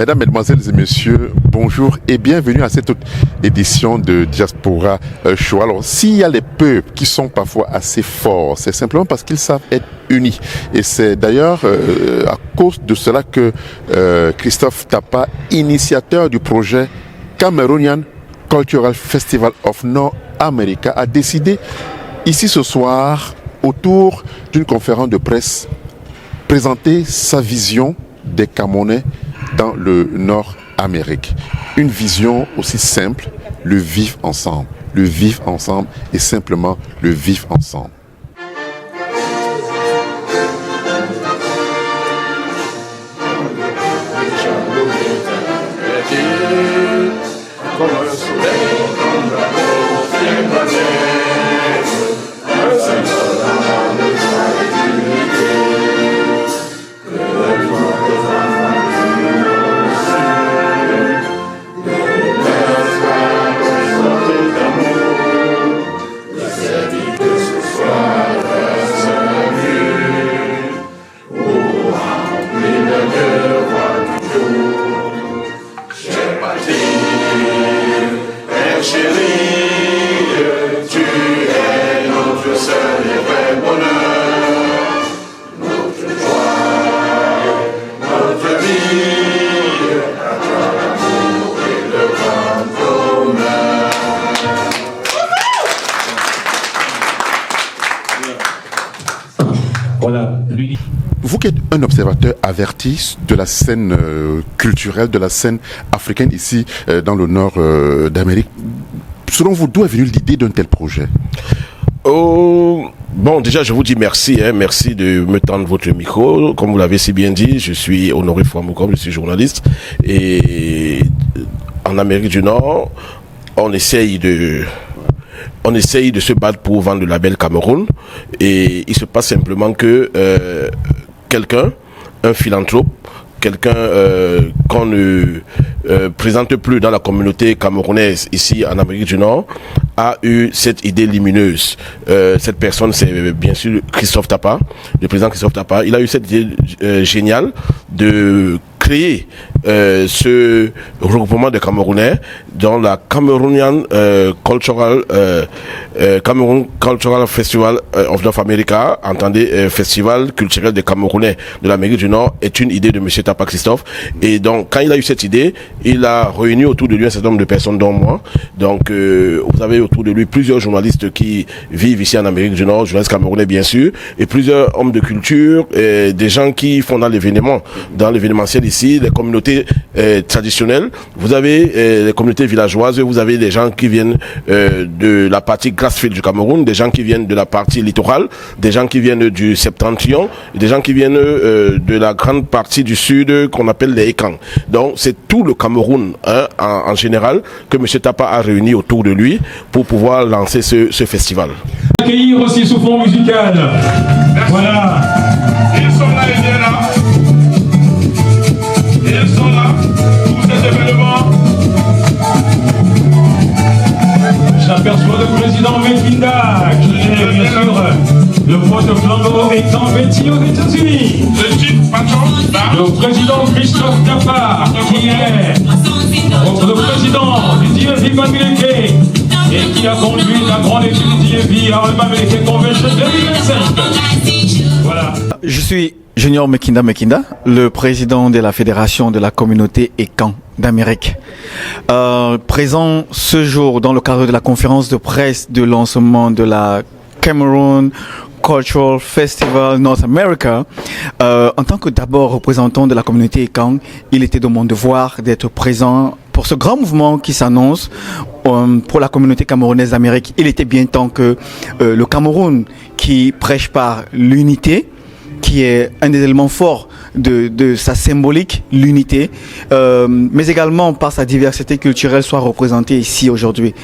Mesdames, Mesdemoiselles et Messieurs, bonjour et bienvenue à cette autre édition de Diaspora Show. Alors, s'il y a les peuples qui sont parfois assez forts, c'est simplement parce qu'ils savent être unis. Et c'est d'ailleurs à cause de cela que Christophe Tapa, initiateur du projet Cameroonian Cultural Festival of North America, a décidé ici ce soir, autour d'une conférence de presse, présenter sa vision des Camerounais dans le Nord-Amérique. Une vision aussi simple, le vivre ensemble. Le vivre ensemble et simplement le vivre ensemble. Vous qui êtes un observateur averti de la scène culturelle, de la scène africaine ici dans le nord d'Amérique, selon vous, d'où est venue l'idée d'un tel projet? Bon, déjà, je vous dis merci, merci de me tendre votre micro. Comme vous l'avez si bien dit, je suis Honoré Fouamoukom, je suis journaliste. Et en Amérique du Nord, on essaye de se battre pour vendre le label Cameroun. Et il se passe simplement que quelqu'un, un philanthrope, quelqu'un qu'on ne présente plus dans la communauté camerounaise ici en Amérique du Nord, a eu cette idée lumineuse. Cette personne, c'est bien sûr Christophe Tapa, le président Christophe Tapa. Il a eu cette idée géniale de créer ce regroupement de Camerounais dans la Cameroonian Cameroon Cultural Festival of North America, entendez, festival culturel des Camerounais de l'Amérique du Nord, est une idée de monsieur Tapa Christophe. Et donc, quand il a eu cette idée, il a réuni autour de lui un certain nombre de personnes, dont moi. Donc, vous avez autour de lui plusieurs journalistes qui vivent ici en Amérique du Nord, journalistes camerounais bien sûr, et plusieurs hommes de culture, des gens qui font dans l'événementiel ici, les communautés traditionnelles, vous avez les communautés villageoises, vous avez des gens qui viennent de la partie Grassfield du Cameroun, des gens qui viennent de la partie littorale, des gens qui viennent du Septentrion, des gens qui viennent de la grande partie du sud qu'on appelle les Ekang. Donc c'est tout le Cameroun en général que M. Tapa a réuni autour de lui pour pouvoir lancer ce festival. Accueillir aussi sous fond musical. Voilà. Ils sont là et bien là. Ils sont là pour cet événement. J'aperçois le président Mekinda qui est bien sûr le porte-flambeau étant vêtu aux États-Unis. Le président Christophe Tapa qui est le président du DFI Bamileke et qui a conduit la grande étude du DFI à Bamileke Convention 2025. Voilà. Je suis Junior Mekinda, le président de la Fédération de la communauté Ekan d'Amérique. Présent ce jour dans le cadre de la conférence de presse de lancement de la Cameroon Cultural Festival North America, en tant que d'abord représentant de la communauté Ekan, il était de mon devoir d'être présent pour ce grand mouvement qui s'annonce pour la communauté camerounaise d'Amérique. Il était bien temps que le Cameroun, qui prêche par l'unité, qui est un des éléments forts de sa symbolique, l'unité, mais également par sa diversité culturelle, soit représenté ici aujourd'hui.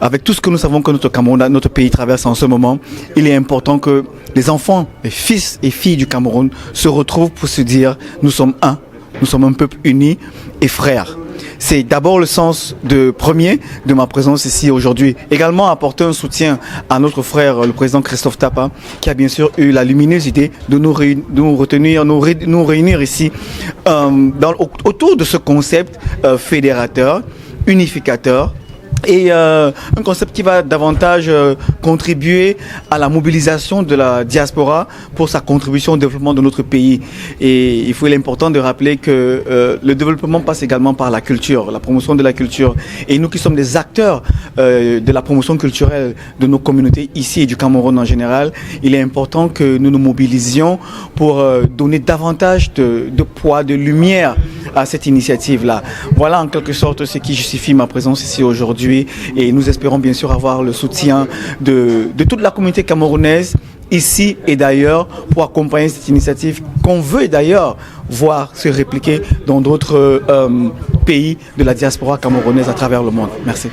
Avec tout ce que nous savons que notre Cameroun, notre pays traverse en ce moment, il est important que les enfants, les fils et filles du Cameroun se retrouvent pour se dire nous sommes un peuple uni et frères. c'est d'abord le sens premier de ma présence ici aujourd'hui. Également apporter un soutien à notre frère, le président Christophe Tapa, qui a bien sûr eu la lumineuse idée de nous réunir ici autour de ce concept fédérateur, unificateur, et un concept qui va davantage contribuer à la mobilisation de la diaspora pour sa contribution au développement de notre pays. Et il est important de rappeler que le développement passe également par la culture, la promotion de la culture. Et nous qui sommes des acteurs de la promotion culturelle de nos communautés ici et du Cameroun en général, il est important que nous nous mobilisions pour donner davantage de poids, de lumière à cette initiative-là. Voilà en quelque sorte ce qui justifie ma présence ici aujourd'hui. Et nous espérons bien sûr avoir le soutien de toute la communauté camerounaise ici et d'ailleurs pour accompagner cette initiative qu'on veut d'ailleurs voir se répliquer dans d'autres pays de la diaspora camerounaise à travers le monde. Merci.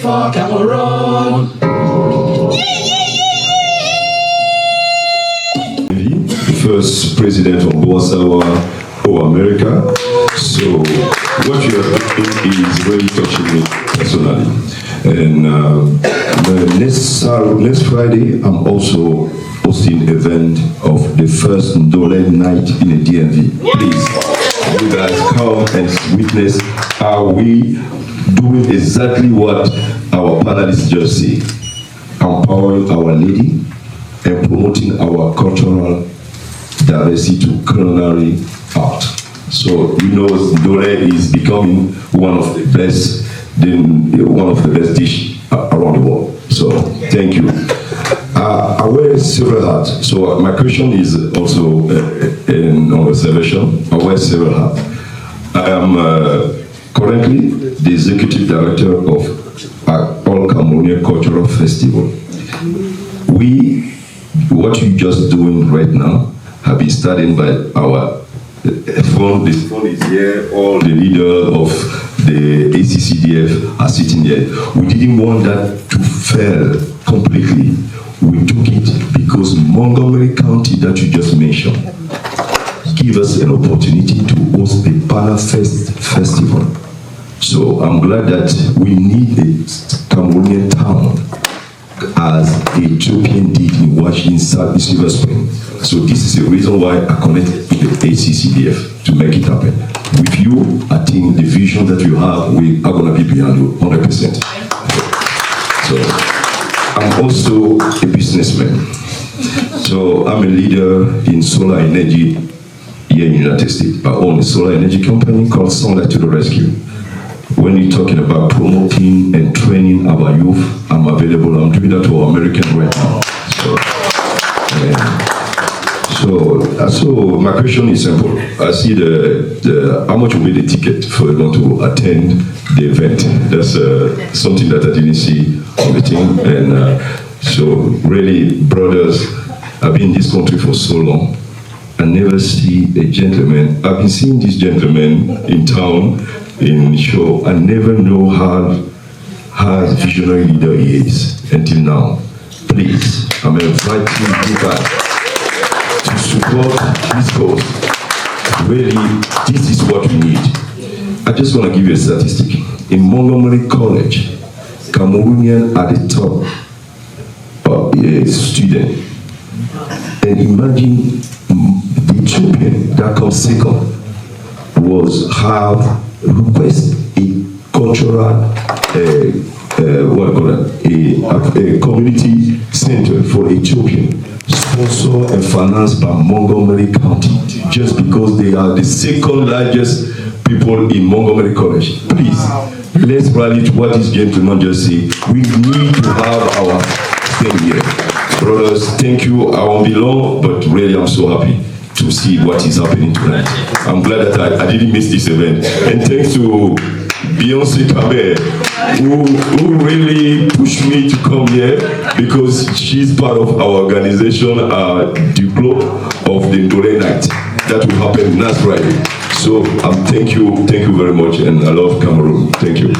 For Cameroon. First president of Boasawa or America. So what you are doing is really touching me personally. And next Friday, I'm also hosting an event of the first Ndole night in the DMV. Please, you guys come and witness how we doing exactly what our panelists just say, empowering our lady and promoting our cultural diversity to culinary art. So you know, Dore is becoming one of the best dish around the world. So thank you. I wear several hats. So my question is also an observation. I wear several hats. I am currently the executive director of All Cameroonian Cultural Festival. What you're just doing right now have been studied by our phone. The phone is here. All the leaders of the ACCDF are sitting here. We didn't want that to fail completely. We took it because Montgomery County that you just mentioned give us an opportunity to host the Pana Festival. So I'm glad that we need a Cameroonian town as Ethiopian did in Washington, Silver Spring. So this is the reason why I connected with the ACCDF to make it happen. With you, I think the vision that you have, we are going to be behind you 100%. So I'm also a businessman. So I'm a leader in solar energy here in the United States. I own a solar energy company called Sunlight to the Rescue. When you're talking about promoting and training our youth, I'm available. I'm doing that to our American right now. So my question is simple. I see how much will be the ticket for everyone to attend the event. That's something that I didn't see on the team. And so really, brothers, I've been in this country for so long. I never see a gentleman. I've been seeing this gentleman in town, in show. I never know how visionary leader he is until now. Please, I'm inviting you guys to support this cause. Really, this is what we need. I just want to give you a statistic. In Montgomery College, Cameroonian are the top student. And imagine the Ethiopian that comes second have request a cultural a community center for Ethiopian, sponsored and financed by Montgomery County, just because they are the second largest people in Montgomery College. Please, let's rally to what this gentleman just said. We need to have our thing here. Brothers, thank you. I won't be long, but really I'm so happy to see what is happening tonight. I'm glad that I didn't miss this event. And thanks to Beyonce Kabir, who really pushed me to come here, because she's part of our organization, Diplo of the Ndole Night. That will happen last Friday. So thank you very much, and I love Cameroon. Thank you.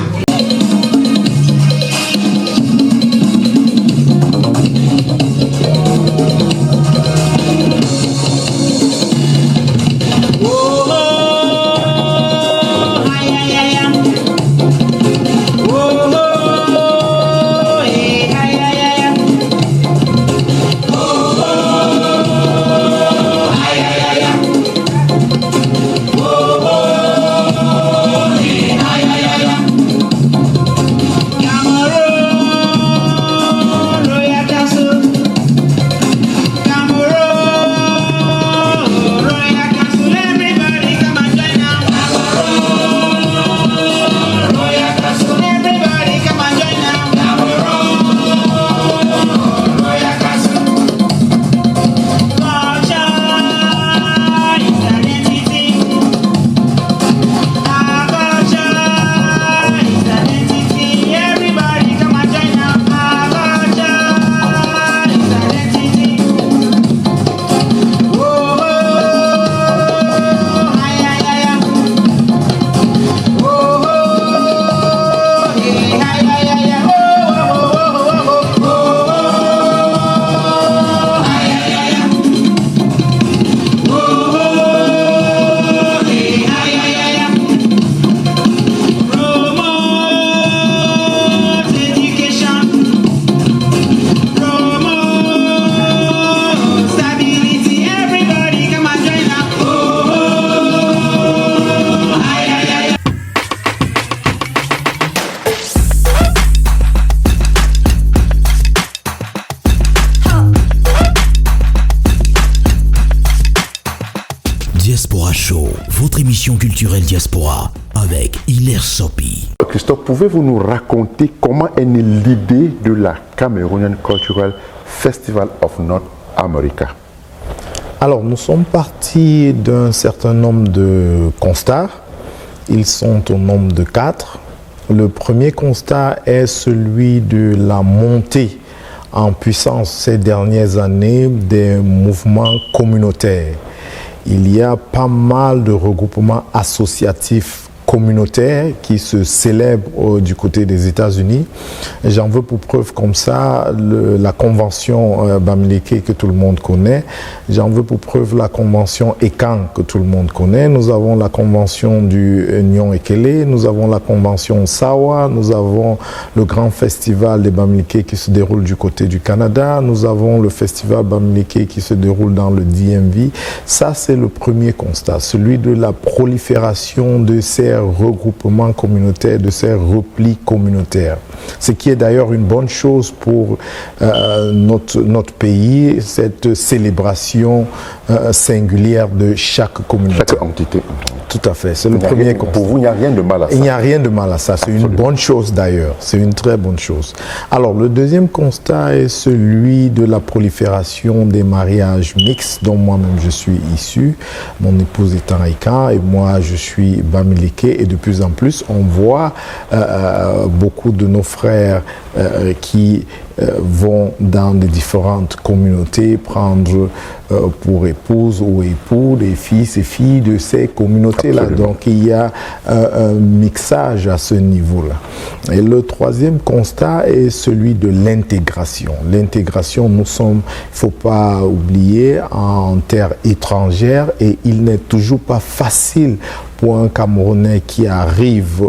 Diaspora Show, votre émission culturelle diaspora avec Hilaire Sopi. Christophe, pouvez-vous nous raconter comment est née l'idée de la Cameroonian Cultural Festival of North America? Alors, nous sommes partis d'un certain nombre de constats. Ils sont au nombre de 4. Le premier constat est celui de la montée en puissance ces dernières années des mouvements communautaires. Il y a pas mal de regroupements associatifs communautaires qui se célèbrent du côté des États-Unis. J'en veux pour preuve comme ça la convention Bamileke que tout le monde connaît. J'en veux pour preuve la convention ECAN que tout le monde connaît. Nous avons la convention du Nyon Ekele, nous avons la convention Sawa, nous avons le grand festival des Bamileke qui se déroule du côté du Canada, nous avons le festival Bamileke qui se déroule dans le DMV. Ça, c'est le premier constat, celui de la prolifération de ces regroupements communautaires, de ces replis communautaires. Ce qui est d'ailleurs une bonne chose pour notre pays, cette célébration singulière de chaque communauté. Chaque entité. Tout à fait, c'est le premier constat. Pour vous, il n'y a rien de mal à ça. Il n'y a rien de mal à ça, c'est une bonne chose d'ailleurs, c'est une très bonne chose. Alors le deuxième constat est celui de la prolifération des mariages mixtes dont moi-même je suis issu. Mon épouse est Araïka et moi je suis Bamileke, et de plus en plus on voit beaucoup de nos frères qui vont dans des différentes communautés prendre pour épouse ou époux des fils et filles de ces communautés-là. Absolument. Donc il y a un mixage à ce niveau-là. Et le troisième constat est celui de l'intégration. L'intégration, il ne faut pas oublier, en terre étrangère, et il n'est toujours pas facile pour un Camerounais qui arrive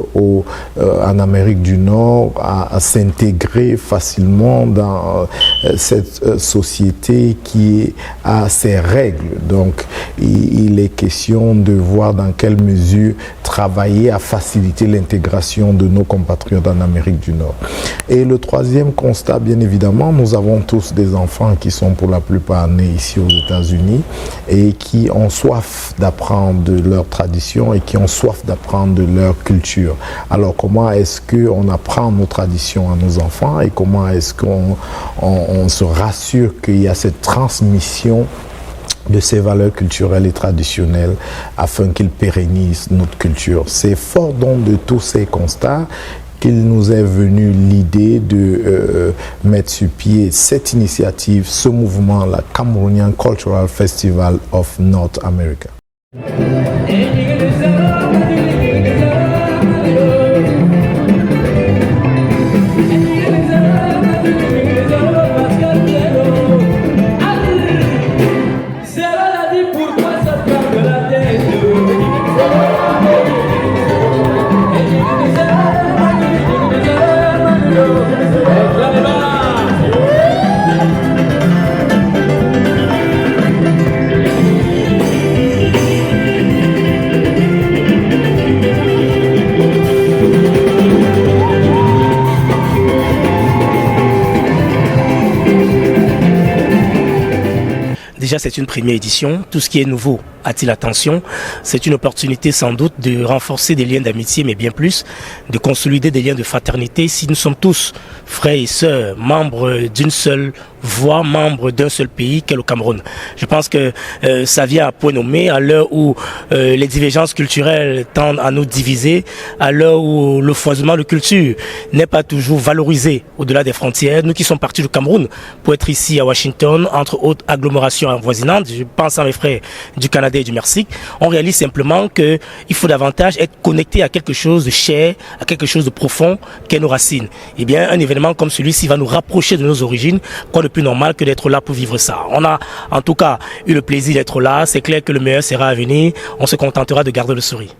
en Amérique du Nord à s'intégrer facilement dans cette société qui a ses règles. Donc, il est question de voir dans quelle mesure travailler à faciliter l'intégration de nos compatriotes en Amérique du Nord. Et le troisième constat, bien évidemment, nous avons tous des enfants qui sont pour la plupart nés ici aux États-Unis et qui ont soif d'apprendre de leur tradition et qui ont soif d'apprendre de leur culture. Alors comment est-ce qu'on apprend nos traditions à nos enfants et comment est-ce qu'on se rassure qu'il y a cette transmission de ces valeurs culturelles et traditionnelles afin qu'ils pérennisent notre culture. C'est fort donc de tous ces constats qu'il nous est venu l'idée de mettre sur pied cette initiative, ce mouvement, la Cameroonian Cultural Festival of North America. Déjà, c'est une première édition. Tout ce qui est nouveau attire l'attention. C'est une opportunité sans doute de renforcer des liens d'amitié, mais bien plus, de consolider des liens de fraternité. Si nous sommes tous frères et sœurs, membres d'une seule voix, membres d'un seul pays qu'est le Cameroun. Je pense que ça vient à point nommé à l'heure où les divergences culturelles tendent à nous diviser, à l'heure où le foisonnement de culture n'est pas toujours valorisé au-delà des frontières. Nous qui sommes partis du Cameroun pour être ici à Washington, entre autres agglomérations avoisinantes, je pense à mes frères du Canada et du Mexique, on réalise simplement qu'il faut davantage être connecté à quelque chose de cher, à quelque chose de profond qu'est nos racines. Eh bien, un événement comme celui-ci va nous rapprocher de nos origines, quoi de plus normal que d'être là pour vivre ça. On a en tout cas eu le plaisir d'être là, c'est clair que le meilleur sera à venir, on se contentera de garder le sourire.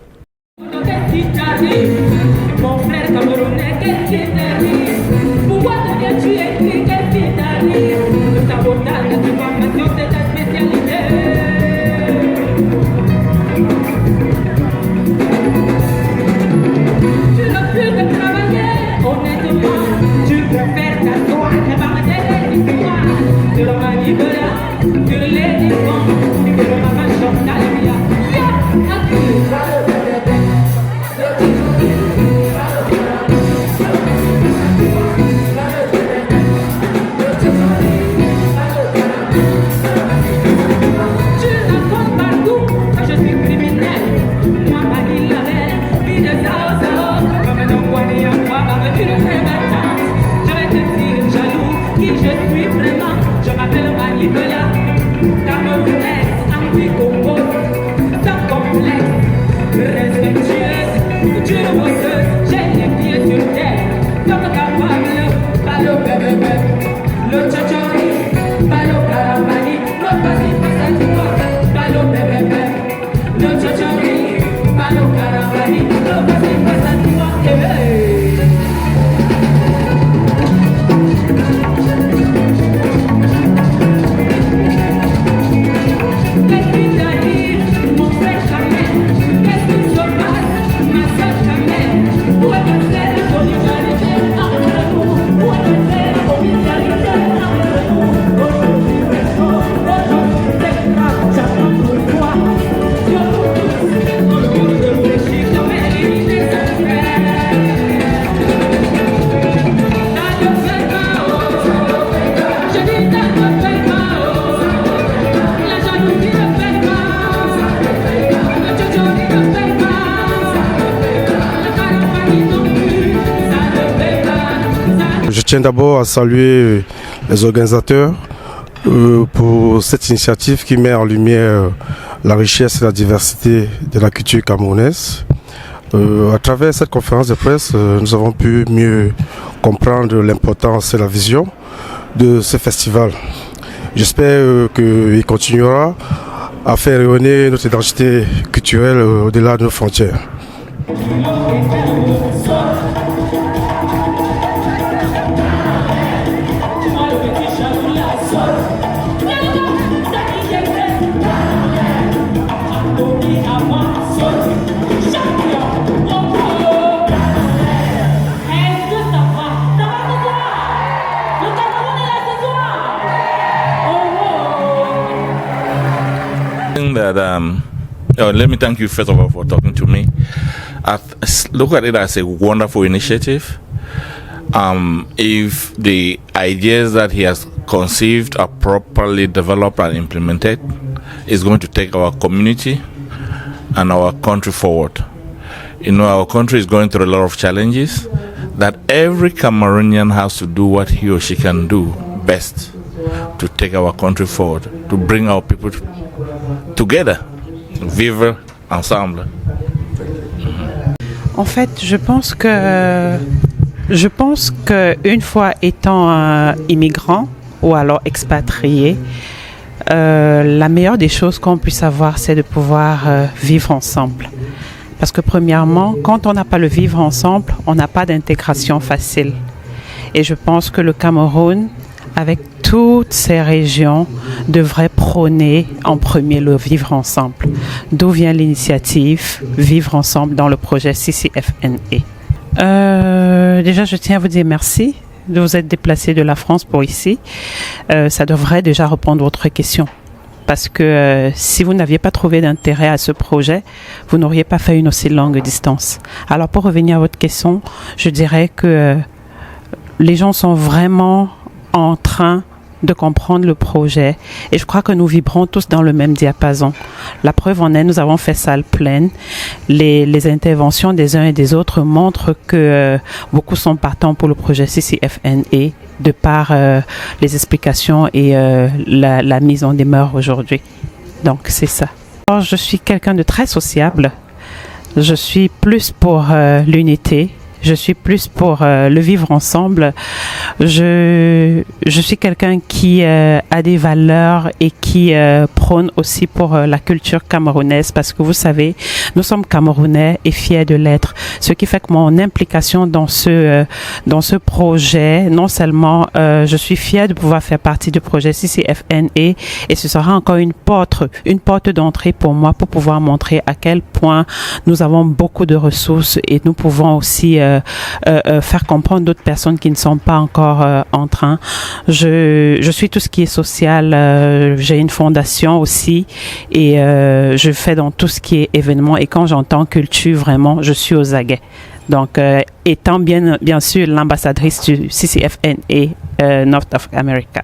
Je tiens d'abord à saluer les organisateurs pour cette initiative qui met en lumière la richesse et la diversité de la culture camerounaise. À travers cette conférence de presse, nous avons pu mieux comprendre l'importance et la vision de ce festival. J'espère qu'il continuera à faire rayonner notre identité culturelle au-delà de nos frontières. Let me thank you first of all for talking to me. I look at it as a wonderful initiative. If the ideas that he has conceived are properly developed and implemented, it's going to take our community and our country forward. You know, our country is going through a lot of challenges that every Cameroonian has to do what he or she can do best to take our country forward, to bring our people together, vivre ensemble. En fait, je pense que une fois étant immigrant ou alors expatrié, la meilleure des choses qu'on puisse avoir, c'est de pouvoir vivre ensemble. Parce que premièrement, quand on n'a pas le vivre ensemble, on n'a pas d'intégration facile. Et je pense que le Cameroun, avec toutes ces régions, devrait prôner en premier le vivre ensemble. D'où vient l'initiative Vivre ensemble dans le projet CCFNE. Déjà, je tiens à vous dire merci de vous être déplacé de la France pour ici. Ça devrait déjà répondre à votre question. Parce que si vous n'aviez pas trouvé d'intérêt à ce projet, vous n'auriez pas fait une aussi longue distance. Alors pour revenir à votre question, je dirais que les gens sont vraiment en train de comprendre le projet et je crois que nous vibrons tous dans le même diapason. La preuve en est, nous avons fait salle pleine. Les interventions des uns et des autres montrent que beaucoup sont partants pour le projet CCFNE de par les explications et la mise en demeure aujourd'hui. Donc c'est ça. Alors, je suis quelqu'un de très sociable. Je suis plus pour l'unité. Je suis plus pour le vivre ensemble. Je suis quelqu'un qui a des valeurs et qui prône aussi pour la culture camerounaise parce que vous savez, nous sommes Camerounais et fiers de l'être. Ce qui fait que mon implication dans ce projet, non seulement je suis fière de pouvoir faire partie du projet CCFNE et ce sera encore une porte d'entrée pour moi pour pouvoir montrer à quel point nous avons beaucoup de ressources et nous pouvons aussi faire comprendre d'autres personnes qui ne sont pas encore en train. Je suis tout ce qui est social. J'ai une fondation aussi et je fais dans tout ce qui est événement. Et quand j'entends culture, vraiment, je suis aux aguets. Donc, étant bien sûr l'ambassadrice du CCFNE North of America.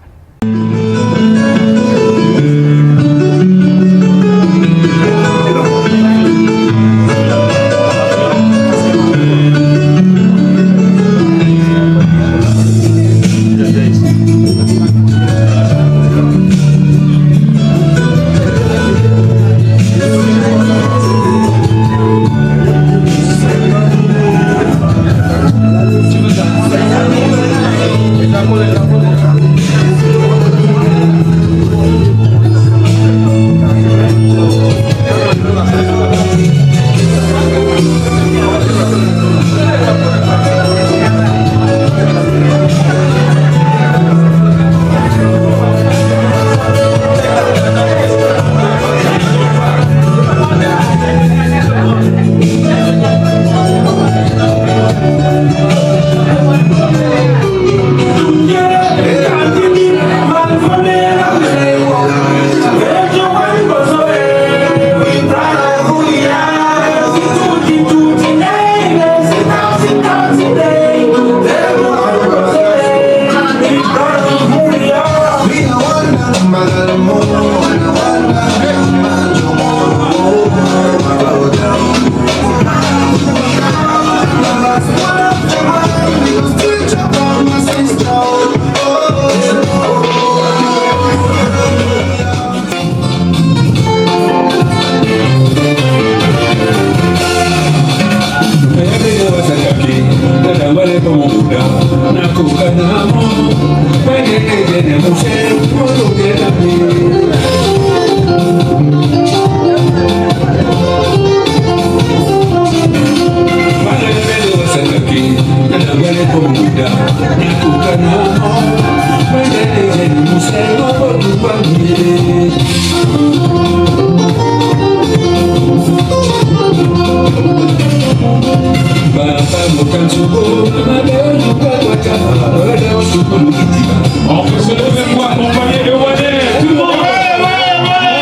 On peut se lever pour accompagner le Wadé. Tout le monde, on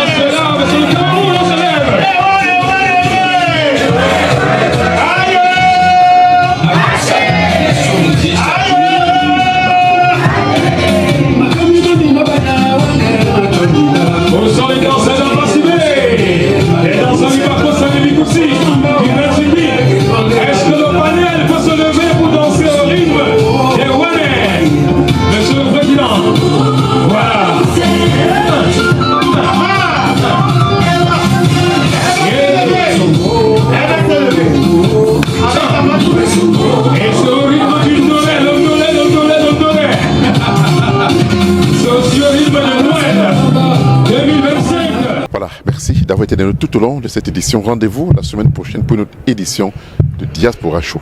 se lève, c'est le Cameroun, on se lève. Au son et dans sa danse massivée. Et dans un Libaco, ça n'est aussi. Est-ce que le panel peut se lever pour danser au rythme des Wadé? Monsieur le Président, voilà. Et c'est au rythme du Noël, le Noël. C'est aussi au rythme de Noël 2025. Voilà, merci d'avoir été avec nous tout au long de cette édition. Rendez-vous la semaine prochaine pour une autre édition de Diaspora Show.